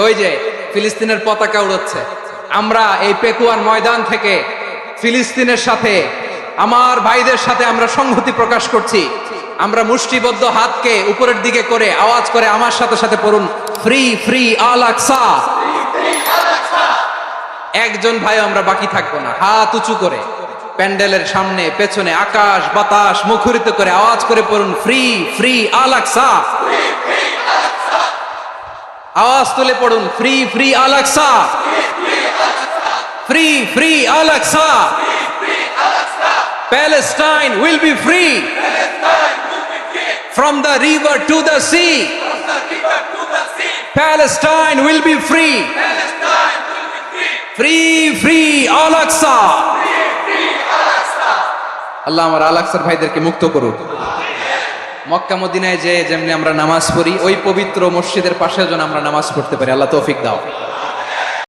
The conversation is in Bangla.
ওই যে ফিলিস্তিনের পতাকা উড়াচ্ছে, আমরা এই পেকুয়ার ময়দান থেকে ফিলিস্তিনের সাথে, আমার ভাইদের সাথে আমরা সংহতি প্রকাশ করছি। আমরা মুষ্টিবদ্ধ হাতকে উপরের দিকে করে আওয়াজ করে আমার সাথে সাথে পড়ুন, ফ্রি ফ্রি আল আকসা। একজন ভাই আমরা বাকি থাকবো না, হাত উঁচু করে প্যান্ডেলের সামনে পেছনে আকাশ বাতাস মুখরিত করে আওয়াজ করে পড়ুন, ফ্রি ফ্রি আল আকসা। আওয়াজ তুলে পড়ুন, free free Al Aqsa, free free Al Aqsa. Palestine will be free from the river to the sea. Palestine will be free. Free free Al Aqsa. আল্লাহ আমার আল আকসার ভাইদেরকে মুক্ত করুক। মক্কা মদিনায় যে যেমনি আমরা নামাজ পড়ি, ওই পবিত্র মসজিদের পাশে যেন আমরা নামাজ পড়তে পারি, আল্লাহ তৌফিক দাও।